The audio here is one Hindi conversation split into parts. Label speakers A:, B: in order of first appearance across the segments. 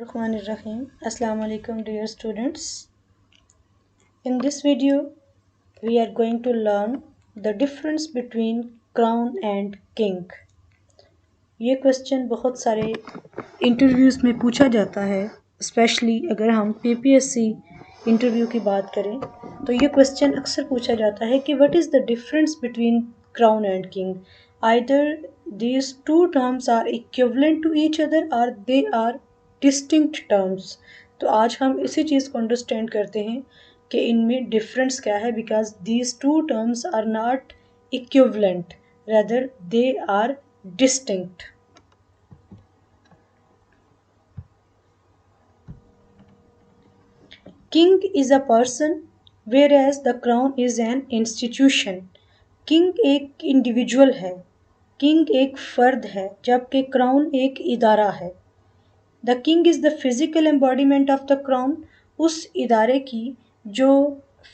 A: Bismillahirrahmanirrahim. Assalamu alaikum dear students. In this video we are going to learn the difference between crown and king. ये क्वेश्चन बहुत सारे इंटरव्यूज़ में पूछा जाता है, स्पेशली अगर हम PPSC इंटरव्यू की बात करें तो ये क्वेश्चन अक्सर पूछा जाता है कि what is the difference between crown and king. Either these two terms are equivalent to each other or they are distinct terms. तो आज हम इसी चीज़ को अंडरस्टैंड करते हैं कि इनमें डिफरेंस क्या है, because these two terms are not equivalent, rather they are distinct. King is a person whereas the crown is an institution. King एक इंडिविजुअल है, किंग एक फर्द है, जबकि क्राउन एक इदारा है. The king is the physical embodiment of the crown. उस इदारे की जो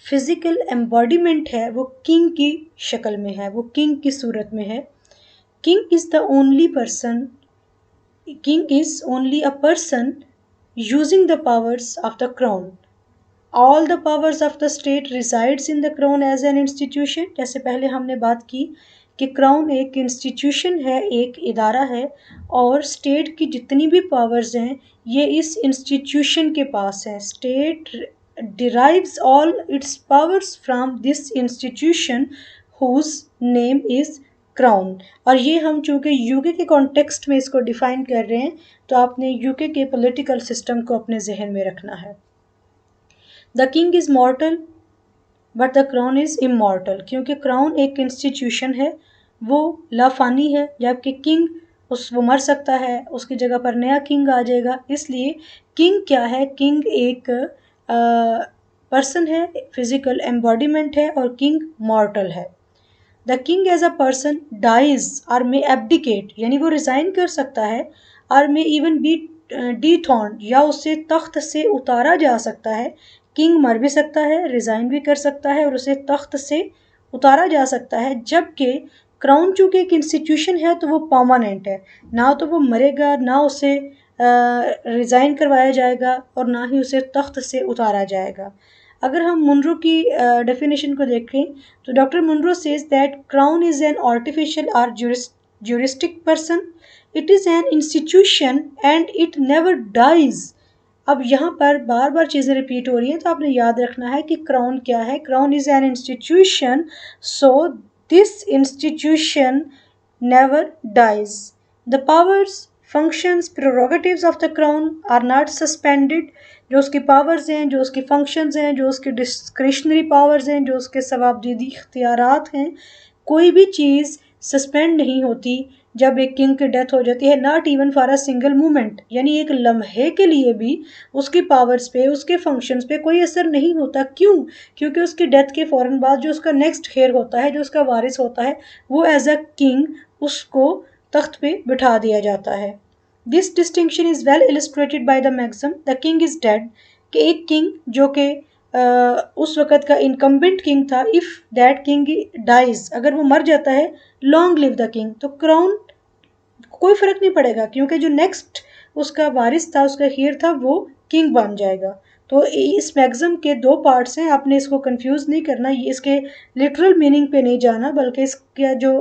A: फिज़िकल एम्बॉडीमेंट है वो किंग की शक्ल में है, वो किंग की सूरत में है. King is the only person, king is only a person using the powers of the crown. All the powers of the state resides in the crown as an institution. जैसे पहले हमने बात की कि क्राउन एक इंस्टीट्यूशन है, एक इदारा है, और स्टेट की जितनी भी पावर्स हैं ये इस इंस्टीट्यूशन के पास हैं. State derives all its powers from this institution whose name is crown. और ये हम चूँकि यूके के कॉन्टेक्स्ट में इसको डिफ़ाइन कर रहे हैं तो आपने यूके के पॉलिटिकल सिस्टम को अपने जहन में रखना है. The king is मॉर्टल but the crown is immortal. क्योंकि क्राउन एक इंस्टीट्यूशन है, वो लाफानी है, जबकि किंग वो मर सकता है, उसकी जगह पर नया किंग आ जाएगा. इसलिए किंग क्या है, किंग एक पर्सन है, फिजिकल एम्बॉडीमेंट है, और किंग मॉर्टल है. The king as a person dies और मे एब्डिकेट, यानी वो रिज़ाइन कर सकता है, और मे इवन बी डीथ्रोन्ड, या उसे तख्त से उतारा जा सकता है. किंग मर भी सकता है, रिज़ाइन भी कर सकता है, और उसे तख्त से उतारा जा सकता है. जबकि क्राउन चूँकि एक इंस्टीट्यूशन है तो वो परमानेंट है, ना तो वो मरेगा, ना उसे रिज़ाइन करवाया जाएगा, और ना ही उसे तख्त से उतारा जाएगा. अगर हम मुनरो की डेफिनेशन को देखें तो doctor Munro says that crown is an artificial और juristic person. It is an institution and it never dies. अब यहाँ पर बार बार चीज़ें रिपीट हो रही हैं, तो आपने याद रखना है कि क्राउन क्या है. Crown is an institution, so this institution never dies. The powers, functions, prerogatives of the crown are not suspended. जो उसकी पावर्स हैं, जो उसकी फंक्शंस हैं, जो उसकी डिस्क्रिशनरी पावर्स हैं, जो उसके सवाबदीदी इख्तियारात हैं, कोई भी चीज़ सस्पेंड नहीं होती जब एक किंग की डेथ हो जाती है. Not even for a single moment, यानी एक लम्हे के लिए भी उसकी पावर्स पे, उसके फंक्शंस पे कोई असर नहीं होता. क्यों? क्योंकि उसकी डेथ के फ़ौरन बाद जो उसका नेक्स्ट हेयर होता है, जो उसका वारिस होता है, वो एज अ किंग उसको तख्त पे बिठा दिया जाता है. This distinction is well illustrated by the maxim the king is dead. कि एक किंग जो कि उस वक़्त का इनकम्बेंट किंग था, इफ़ दैट किंग डाइज, अगर वो मर जाता है, लॉन्ग लिव द किंग, तो क्राउन कोई फ़र्क नहीं पड़ेगा, क्योंकि जो नेक्स्ट उसका वारिस था, उसका हेयर था, वो किंग बन जाएगा. तो इस मैक्सिम के दो पार्ट्स हैं, आपने इसको कंफ्यूज नहीं करना. ये इसके लिटरल मीनिंग पे नहीं जाना, बल्कि इसका जो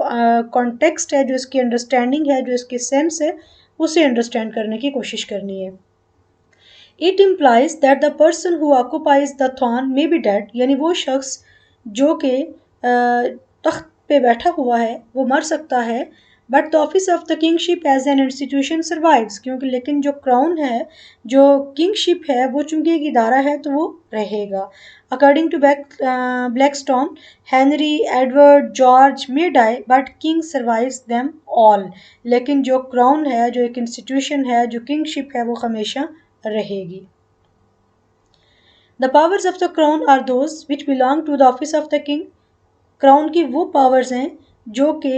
A: कॉन्टेक्स्ट है, जो इसकी अंडरस्टैंडिंग है, जो इसकी सेंस है, उसे अंडरस्टैंड करने की कोशिश करनी है. It implies that the person who occupies the throne may be dead. यानी वो शख्स जो कि तख्त पे बैठा हुआ है वो मर सकता है, but the office of the kingship as an institution survives. क्योंकि लेकिन जो क्राउन है, जो किंगशिप है, वो चूँकि एक इदारा है तो वो रहेगा. According to Blackstone, Henry, Edward, George may die but king survives them all. लेकिन जो क्राउन है, जो एक इंस्टीट्यूशन है, जो किंगशिप है, वो हमेशा रहेगी. The powers of the crown are those which belong to the office of the king. Crown की वो पावर्स हैं जो कि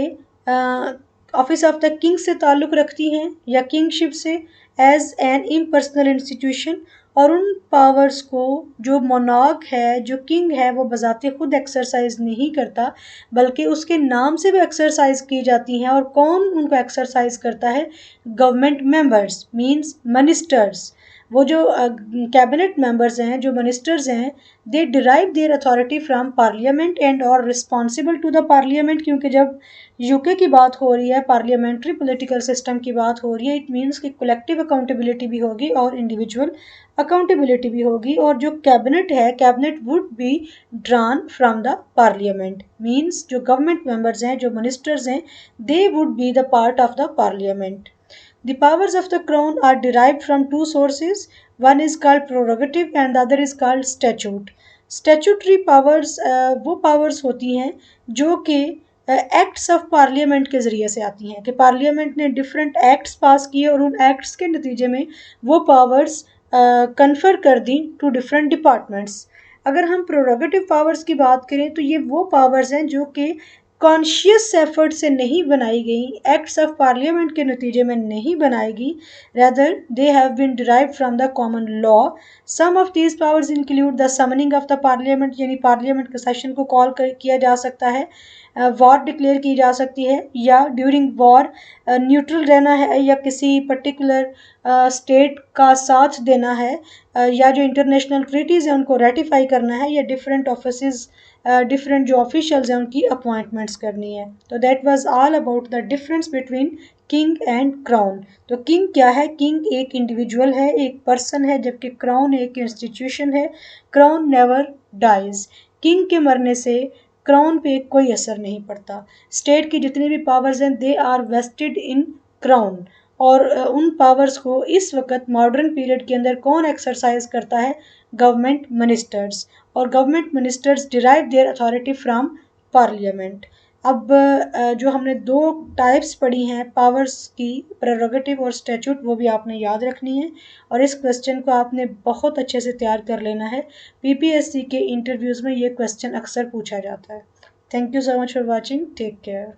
A: ऑफिस ऑफ द किंग से ताल्लुक़ रखती हैं या किंगशिप से, एज एन इम्पर्सनल इंस्टीट्यूशन. और उन पावर्स को जो मोनार्क है, जो किंग है, वो बज़ाते खुद एक्सरसाइज नहीं करता, बल्कि उसके नाम से वो एक्सरसाइज की जाती हैं. और कौन उनको एक्सरसाइज करता है? Government members, means ministers. वो जो कैबिनेट मेंबर्स हैं, जो मिनिस्टर्स हैं, they derive their authority from parliament and और रिस्पॉन्सिबल टू द पार्लियामेंट, क्योंकि जब यूके की बात हो रही है, पार्लियामेंट्री पॉलिटिकल सिस्टम की बात हो रही है, इट मीन्स कि कलेक्टिव अकाउंटेबिलिटी भी होगी और इंडिविजुअल अकाउंटेबिलिटी भी होगी। और जो कैबिनेट है, cabinet would be drawn from the parliament, means जो गवर्नमेंट मेंबर्स हैं, जो मिनिस्टर्स हैं, they would be the part of the parliament. The powers of the crown are derived from two sources. One is called prerogative and the other is called statute. Statutory powers वो powers होती हैं जो कि एक्ट्स ऑफ पार्लियामेंट के ज़रिए से आती हैं, कि पार्लियामेंट ने डिफरेंट एक्ट्स पास किए और उन एक्ट्स के नतीजे में वो पावर्स कन्फर कर दी टू डिफरेंट डिपार्टमेंट्स। अगर हम प्रोरोगेटिव पावर्स की बात करें तो ये वो पावर्स हैं जो कि कॉन्शियस एफर्ट से नहीं बनाई गई, एक्ट्स ऑफ पार्लियामेंट के नतीजे में नहीं बनाई गई, rather they have been derived from the common law. Some of these powers include the summoning of the parliament, यानी पार्लियामेंट के सेशन को कॉल किया जा सकता है, वॉर डिक्लेयर की जा सकती है, या ड्यूरिंग वॉर न्यूट्रल रहना है, या किसी पर्टिकुलर स्टेट का साथ देना है, या जो इंटरनेशनल ट्रीटीज़ हैं उनको रेटिफाई करना है, या डिफरेंट ऑफिस डिफरेंट जो ऑफिशियल्स हैं उनकी अपॉइंटमेंट्स करनी है। तो that was all about the difference between king and crown. तो किंग क्या है? किंग एक इंडिविजुअल है, एक पर्सन है, जबकि क्राउन एक इंस्टीट्यूशन है। Crown never dies. किंग के मरने से क्राउन पे कोई असर नहीं पड़ता। स्टेट की जितनी भी पावर्स हैं they are vested in crown, और उन पावर्स को इस वक्त मॉडर्न पीरियड के अंदर कौन एक्सरसाइज करता है? गवर्नमेंट मिनिस्टर्स, और government ministers derive their authority from parliament. अब जो हमने दो टाइप्स पढ़ी हैं पावर्स की, प्रेरोगेटिव और स्टैट्यूट, वो भी आपने याद रखनी है, और इस क्वेश्चन को आपने बहुत अच्छे से तैयार कर लेना है। पीपीएससी के इंटरव्यूज़ में ये क्वेश्चन अक्सर पूछा जाता है। Thank you so much for watching, take care.